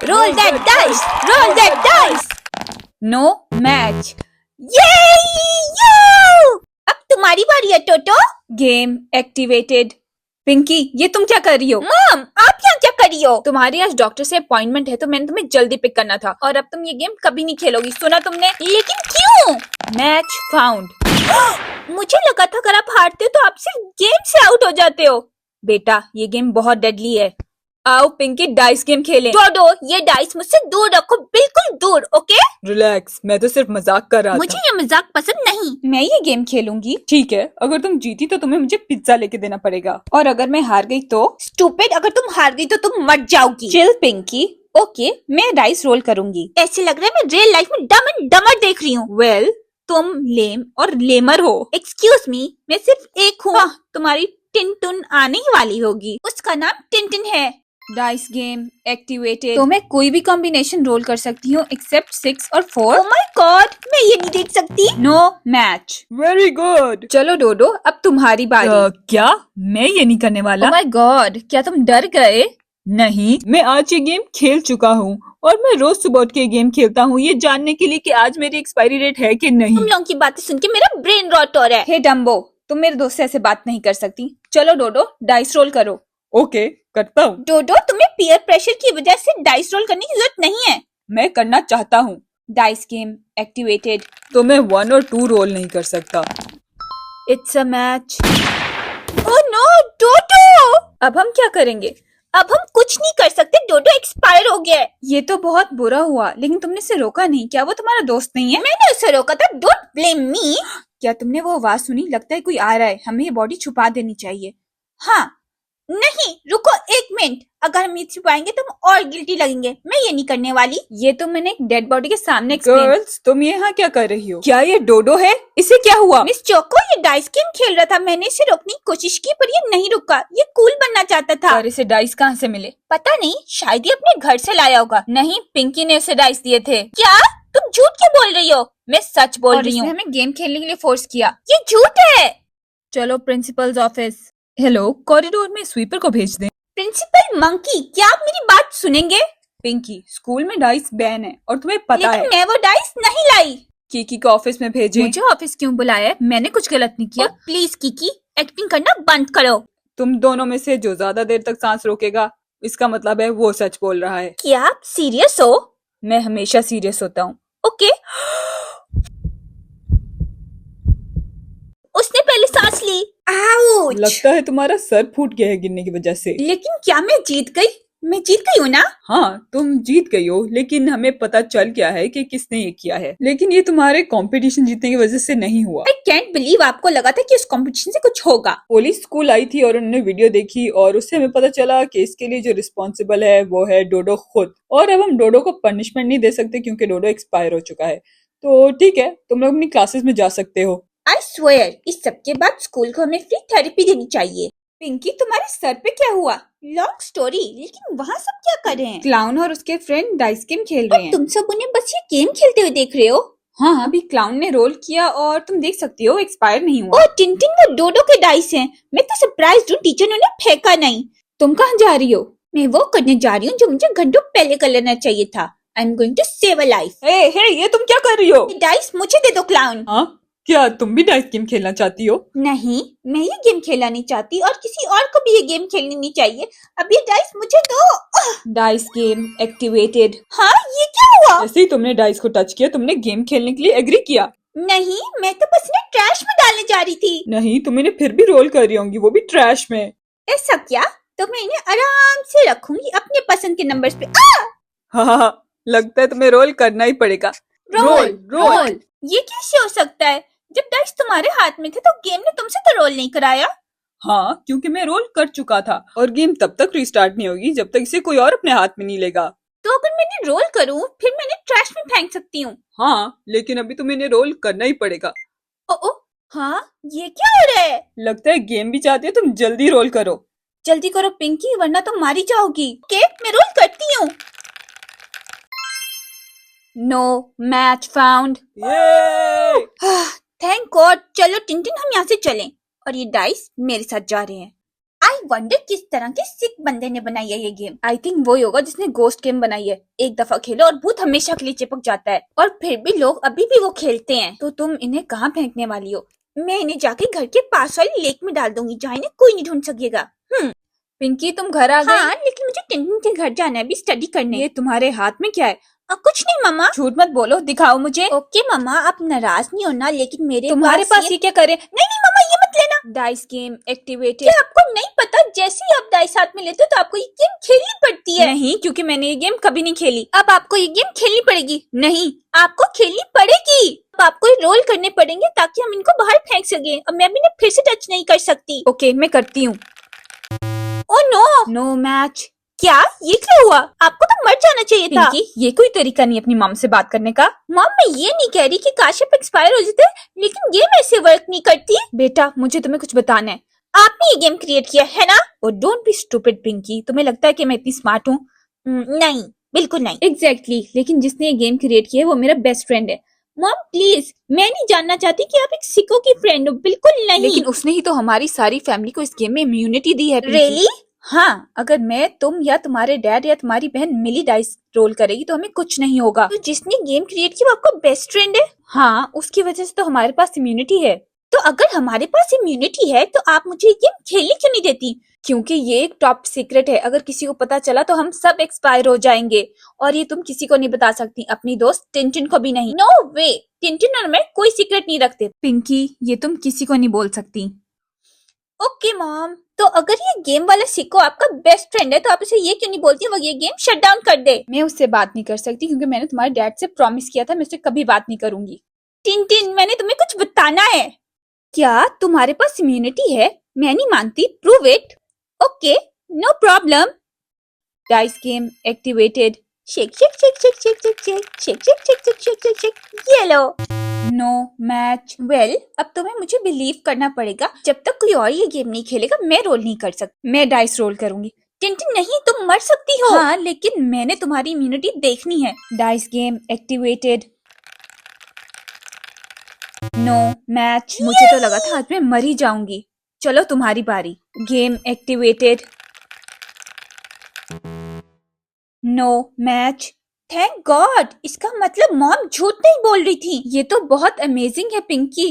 Roll that dice! Roll that dice! No match. Yay! अब तुम्हारी बारी है टोटो। Game activated. पिंकी, ये तुम क्या कर रही हो? मॉम, आप यहाँ क्या कर रही हो? तुम्हारी आज डॉक्टर से अपॉइंटमेंट है तो मैंने तुम्हें जल्दी पिक करना था और अब तुम ये गेम कभी नहीं खेलोगी, सुना तुमने? लेकिन क्यों? Match found. मुझे लगा था अगर आप हारते हो तो आप सिर्फ गेम से आउट हो जाते हो। बेटा, ये गेम बहुत डेडली है। आओ पिंकी, डाइस गेम खेलें। डोडो, ये डाइस मुझसे दूर रखो, बिल्कुल दूर, ओके? रिलैक्स, मैं तो सिर्फ मजाक कर रहा मुझे ये मजाक पसंद नहीं। मैं ये गेम खेलूंगी। ठीक है, अगर तुम जीती तो तुम्हें मुझे पिज्जा लेके देना पड़ेगा और अगर मैं हार गई तो? स्टूपिड, अगर तुम हार गई तो तुम मर जाओगी। चिल पिंकी। ओके, मैं डाइस रोल करूंगी। ऐसे लग रहा है मैं रियल लाइफ में डम एंड डमर देख रही हूँ। वेल, तुम लेम और लेमर हो। एक्सक्यूज मी, मैं सिर्फ एक हूँ। तुम्हारी टिनटुन आने ही वाली होगी। उसका नाम टिनटिन है। Dice game activated. तो मैं कोई भी कॉम्बिनेशन रोल कर सकती हूँ एक्सेप्ट 6 और 4। ओह माय गॉड, मैं ये नहीं देख सकती। No match. Very good. चलो डोडो, अब तुम्हारी बारी। क्या मैं ये नहीं करने वाला? ओह माय गॉड, क्या तुम डर गए? नहीं, मैं आज ये गेम खेल चुका हूँ और मैं रोज सुबह उठ के गेम खेलता हूँ ये जानने के लिए कि आज मेरी एक्सपायरी डेट है कि नहीं। तुम लोगों की बातें सुन के मेरा ब्रेन रॉट हो रहा है। हे डम्बो, तुम मेरे दोस्त से ऐसे बात नहीं कर सकती। चलो डोडो, डाइस रोल करो। ओके, करता हूँ। डोडो, तुम्हें पीयर प्रेशर की वजह से डाइस रोल करने की जरूरत नहीं है। मैं करना चाहता हूँ। Dice game activated. तो मैं 1 और 2 रोल नहीं कर सकता। It's a match. Oh no Dodo, अब हम क्या करेंगे? अब हम कुछ नहीं कर सकते, डोडो एक्सपायर हो गया है। ये तो बहुत बुरा हुआ, लेकिन तुमने इसे रोका नहीं। क्या वो तुम्हारा दोस्त नहीं है? मैंने उसे रोका था, डोंट ब्लेम मी। क्या तुमने वो आवाज सुनी? लगता है कोई आ रहा है, हमें ये बॉडी छुपा देनी चाहिए। हाँ, नहीं रुको एक मिनट, अगर हम ये छुपाएंगे तो हम और गिल्टी लगेंगे। मैं ये नहीं करने वाली। ये तो मैंने एक डेड बॉडी के सामने गर्ल्स, तुम यहाँ क्या कर रही हो? क्या ये डोडो है? इसे क्या हुआ? मिस चोको, ये डाइस गेम खेल रहा था, मैंने इसे रोकने की कोशिश की पर ये नहीं रुका। ये कूल बनना चाहता था। और इसे डाइस कहाँ से मिले? पता नहीं, शायद ये अपने घर से लाया होगा। नहीं, पिंकी ने उसे डाइस दिए थे। क्या तुम झूठ क्यों बोल रही हो? मैं सच बोल और रही हूँ। इसने हमें गेम खेलने के लिए फोर्स किया। ये झूठ है। चलो प्रिंसिपल्स ऑफिस। हेलो, कॉरिडोर में स्वीपर को भेज दें। प्रिंसिपल मंकी, क्या आप मेरी बात सुनेंगे? पिंकी, स्कूल में डाइस बैन है और तुम्हें पता है। लेकिन मैं वो डाइस नहीं लाई। कीकी को ऑफिस में भेजें। मुझे ऑफिस क्यों बुलाया है? मैंने कुछ गलत नहीं किया। प्लीज कीकी, एक्टिंग करना बंद करो। तुम दोनों में से जो ज्यादा देर तक सांस रोकेगा, इसका मतलब है वो सच बोल रहा है। क्या आप सीरियस हो? मैं हमेशा सीरियस होता हूँ। ओके। उसने पहले सांस ली। आउच! लगता है तुम्हारा सर फूट गया है गिरने की वजह से। लेकिन क्या मैं जीत गई? मैं जीत गई हूँ ना? हाँ, तुम जीत गई हो, लेकिन हमें पता चल गया है कि किसने ये किया है। लेकिन ये तुम्हारे कंपटीशन जीतने की वजह से नहीं हुआ। आई कैंट बिलीव आपको लगा था कि उस कंपटीशन से कुछ होगा। पुलिस स्कूल आई थी और उन्होंने वीडियो देखी और उससे हमें पता चला कि इसके लिए जो रिस्पॉन्सिबल है वो है डोडो खुद। और अब हम डोडो को पनिशमेंट नहीं दे सकते क्योंकि डोडो एक्सपायर हो चुका है। तो ठीक है, तुम लोग अपनी क्लासेस में जा सकते हो। आई स्वेयर, इस सब के बाद स्कूल को हमें फ्री थेरेपी देनी चाहिए। पिंकी, तुम्हारे सर पे क्या हुआ? लॉन्ग स्टोरी, लेकिन वहाँ सब क्या कर रहे हैं? क्लाउन और उसके फ्रेंड डाइस गेम खेल रहे हैं। तुम सब उन्हें बस ये गेम खेलते हुए देख रहे हो? हाँ, अभी क्लाउन ने रोल किया और तुम देख सकती हो एक्सपायर नहीं हुआ। ओह टिनटिन, वो डोडो के डाइस हैं। मैं तो सरप्राइज्ड हूँ, टीचर ने उन्हें फेंका नहीं। तुम कहाँ जा रही हो? मैं वो करने जा रही हूँ जो मुझे घंटों पहले कर लेना चाहिए था। I am going to save a life. Hey, ये तुम क्या कर रही हो? डाइस मुझे दे दो क्लाउन। हाँ, क्या तुम भी डाइस गेम खेलना चाहती हो? नहीं, मैं ये गेम खेलना नहीं चाहती और किसी और को भी ये गेम खेलनी नहीं चाहिए। अब ये डाइस मुझे दो। Dice game activated. हाँ, ये क्या हुआ? जैसे ही तुमने डाइस को टच किया, तुमने गेम खेलने के लिए एग्री किया। नहीं, मैं तो बस इन्हें ट्रैश में डालने जा रही थी। नहीं, तुम इन्हें फिर भी रोल कर रही होंगी, वो भी ट्रैश में। ऐसा क्या? तो मैं इन्हें आराम से रखूंगी अपने पसंद के नंबर्स पे। हाँ, लगता है तुम्हें रोल करना ही पड़ेगा। रोल। ये कैसे हो सकता है? जब डाइस तुम्हारे हाथ में थे तो गेम ने तुमसे तो रोल नहीं कराया। हाँ, क्योंकि मैं रोल कर चुका था और गेम तब तक रिस्टार्ट नहीं होगी जब तक इसे कोई और अपने हाथ में नहीं लेगा। तो अगर मैंने रोल करूं, फिर मैंने ट्रैश में फेंक सकती हूँ। हाँ, लेकिन अभी तुम्हें इन्हें रोल करना ही पड़ेगा। ओ, हाँ, ये क्या हो रहा है? लगता है गेम भी चाहती है तुम जल्दी रोल करो। जल्दी करो पिंकी, वरना तुम मारी जाओगी। ओके, मैं रोल करती हूँ। No match found. Thank God. चलो टिनटिन, हम यहाँ से चलें और ये डाइस मेरे साथ जा रहे हैं। आई वंडर किस तरह के सिक बंदे ने बनाई है ये गेम। आई थिंक वही होगा जिसने गोस्ट गेम बनाई है। एक दफा खेलो और भूत हमेशा के लिए चिपक जाता है, और फिर भी लोग अभी भी वो खेलते हैं। तो तुम इन्हें कहाँ फेंकने वाली हो? मैं इन्हें जाके घर के पास वाली लेक में डाल दूंगी, जहाँ इन्हें कोई नहीं ढूंढ सकेगा। पिंकी तुम घर आ गई? हाँ, लेकिन मुझे टिंटिन के घर जाना है, अभी स्टडी करने। ये तुम्हारे हाथ में क्या है? कुछ नहीं मामा। झूठ मत बोलो, दिखाओ मुझे। ओके मामा, आप नाराज नहीं होना, लेकिन मेरे तुम्हारे पास ये क्या करे? नहीं नहीं मामा, ये मत लेना। Dice game activated. क्या आपको नहीं पता, जैसे ही आप डाइस हाथ में लेते हो तो आपको ये गेम खेलनी पड़ती है। नहीं, क्योंकि मैंने ये गेम कभी नहीं खेली। अब आपको ये गेम खेलनी पड़ेगी। नहीं, आपको खेलनी पड़ेगी। अब आपको रोल करने पड़ेंगे ताकि हम इनको बाहर फेंक सके, और मैं भी इन्हें फिर से टच नहीं कर सकती। ओके, मैं करती हूँ। Oh no, no match. क्या ये क्या हुआ? आपको तो मर जाना चाहिए था। पिंकी, ये कोई तरीका नहीं अपनी मॉम से बात करने का। मॉम, मैं ये नहीं कह रही कि काश आप एक्सपायर हो जाते, लेकिन गेम ऐसे वर्क नहीं करती। बेटा, मुझे तुम्हें कुछ बताना है। आपने ये गेम क्रिएट किया है ना? और डोंट बी स्टूपिड पिंकी, तुम्हें लगता है कि मैं इतनी स्मार्ट हूँ? नहीं, बिल्कुल नहीं। एग्जैक्टली, लेकिन जिसने ये गेम क्रिएट किया है वो मेरा बेस्ट फ्रेंड है। मॉम प्लीज, मैं नहीं जानना चाहती कि आप एक सिको की फ्रेंड हो, बिल्कुल नहीं। लेकिन उसने ही तो हमारी सारी फैमिली को इस गेम में इम्यूनिटी दी है। रियली? हाँ, अगर मैं, तुम या तुम्हारे डैड या तुम्हारी बहन मिली डाइस रोल करेगी तो हमें कुछ नहीं होगा। तो जिसने गेम क्रिएट किया वो आपका बेस्ट फ्रेंड है? हाँ, उसकी वजह से तो हमारे पास इम्यूनिटी है। तो अगर हमारे पास इम्यूनिटी है तो आप मुझे ये गेम खेलने क्यों नहीं देती? क्योंकि ये एक टॉप सीक्रेट है, अगर किसी को पता चला तो हम सब एक्सपायर हो जाएंगे, और ये तुम किसी को नहीं बता सकती, अपनी दोस्त टिंटिन को भी नहीं। नो वे, टिंटिन और मैं कोई सीक्रेट नहीं रखते। पिंकी, ये तुम किसी को नहीं बोल सकती। ओके मॉम, तो अगर ये गेम वाला सिको आपका बेस्ट फ्रेंड है तो आप उसे ये क्यों नहीं बोलती वो ये गेम शट डाउन कर दे? मैं उससे बात नहीं कर सकती क्योंकि मैंने तुम्हारे डैड से प्रॉमिस किया था मैं उससे कभी बात नहीं करूंगी। टिंटिन, मैंने तुम्हें कुछ बताना है। क्या तुम्हारे पास इम्यूनिटी है? मैं नहीं मानती, prove it. Okay, no problem. Dice game activated. Shake shake shake shake shake shake shake shake shake shake shake shake shake shake. ये लो। No match. वेल, अब तुम्हें मुझे बिलीव करना पड़ेगा, जब तक कोई और ये गेम नहीं खेलेगा मैं रोल नहीं कर सकती। मैं डाइस रोल करूंगी। टिंटिन नहीं, तुम मर सकती हो। हाँ, लेकिन मैंने तुम्हारी इम्यूनिटी देखनी है। Dice game activated. No match. मुझे तो लगा था आज मैं मर ही जाऊंगी। चलो तुम्हारी बारी। Game activated. No match. Thank God, इसका मतलब मॉम झूठ नहीं बोल रही थी। ये तो बहुत अमेजिंग है पिंकी।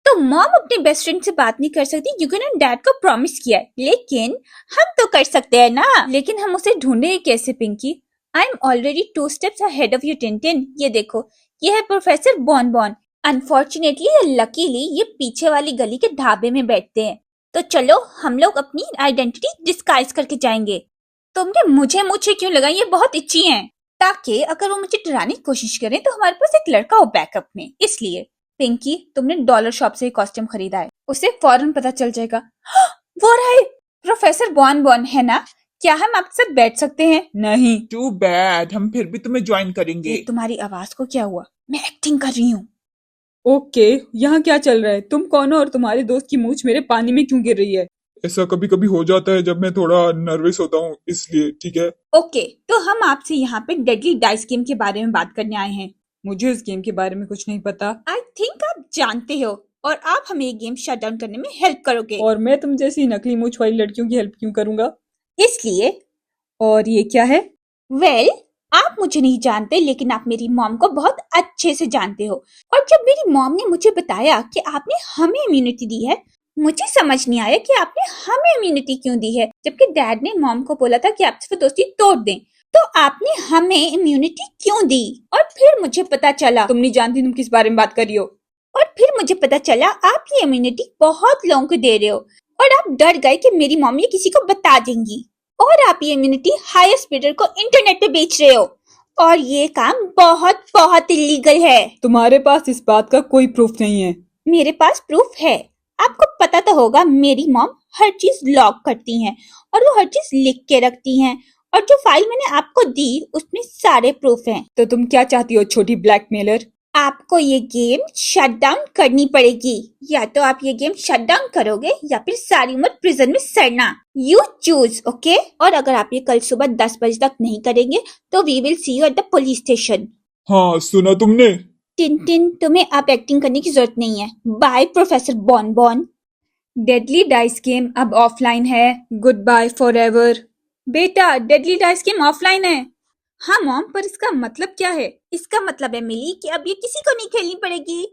तो मॉम अपने बेस्ट फ्रेंड से बात नहीं कर सकती क्योंकि उन्होंने डैड को प्रॉमिस किया है, लेकिन हम तो कर सकते हैं ना। लेकिन हम उसे ढूंढे कैसे Pinky? I am already 2 steps ahead of you Tintin. ये देखो, ये है प्रोफेसर बॉन। अनफॉर्चुनेटली या लकीली ये पीछे वाली गली के ढाबे में बैठते हैं। तो चलो हम लोग अपनी आइडेंटिटी डिस्गाइज करके जाएंगे। तुमने मुझे मूछें क्यों लगाई? ये बहुत इच्छी हैं। ताकि अगर वो मुझे डराने की कोशिश करें तो हमारे पास एक लड़का हो बैकअप में, इसलिए। पिंकी, तुमने डॉलर शॉप से कॉस्ट्यूम खरीदा है, उसे फौरन पता चल जाएगा। वो रहे प्रोफेसर बॉन है ना? क्या हम आपके साथ बैठ सकते हैं? नहीं, टू बैड, हम फिर भी तुम्हें ज्वाइन करेंगे। तुम्हारी आवाज को क्या हुआ? मैं एक्टिंग कर रही हूँ। ओके, यहाँ क्या चल रहा है? तुम कौन हो और तुम्हारे दोस्त की मूंछ मेरे पानी में क्यों गिर रही है? ऐसा कभी कभी हो जाता है जब मैं थोड़ा नर्वस होता हूँ, इसलिए। ठीक है। ओके, तो हम आपसे यहाँ पे डेडली डाइस गेम के बारे में बात करने आए हैं। मुझे इस गेम के बारे में कुछ नहीं पता। आई थिंक आप जानते हो, और आप हमें ये गेम शट डाउन करने में हेल्प करोगे। और मैं तुम जैसी नकली मूंछ वाली लड़कियों की हेल्प क्यों करूंगा? इसलिए। और ये क्या है? वेल, आप मुझे नहीं जानते, लेकिन आप मेरी मॉम को बहुत अच्छे से जानते हो। और जब मेरी मॉम ने मुझे बताया कि आपने हमें इम्यूनिटी दी है, मुझे समझ नहीं आया कि आपने हमें इम्यूनिटी क्यों दी है, जबकि डैड ने मॉम को बोला था कि आपसे दोस्ती तोड़ दें। तो आपने हमें इम्यूनिटी क्यों दी? और फिर मुझे पता चला, तुम नहीं जानती तुम किस बारे में बात कर रही हो। और फिर मुझे पता चला आप ये इम्यूनिटी बहुत लोगों को दे रहे हो, और आप डर गए कि मेरी मॉम ये किसी को बता देंगी, और आप ये इम्यूनिटी हाईएस्ट बिडर को इंटरनेट पे बेच रहे हो, और ये काम बहुत बहुत इलीगल है। तुम्हारे पास इस बात का कोई प्रूफ नहीं है। मेरे पास प्रूफ है। आपको पता तो होगा मेरी मॉम हर चीज लॉग करती हैं, और वो हर चीज लिख के रखती हैं, और जो फाइल मैंने आपको दी उसमें सारे प्रूफ हैं। तो तुम क्या चाहती हो छोटी ब्लैकमेलर? आपको ये गेम शट डाउन करनी पड़ेगी। या तो आप ये गेम शट डाउन करोगे या फिर सारी उम्र प्रिजन में सड़ना। You choose, okay? और अगर आप ये कल सुबह 10 बजे तक नहीं करेंगे तो we will see you at the police station. हाँ, सुना तुमने? टिंटिन, तुम्हें अब एक्टिंग करने की जरूरत नहीं है। Bye professor Bon. Deadly dice game अब ऑफलाइन है। Goodbye forever. बेटा, डेडली डाइस गेम ऑफलाइन है। हाँ मॉम, पर इसका मतलब क्या है? इसका मतलब है मिली कि अब ये किसी को नहीं खेलनी पड़ेगी।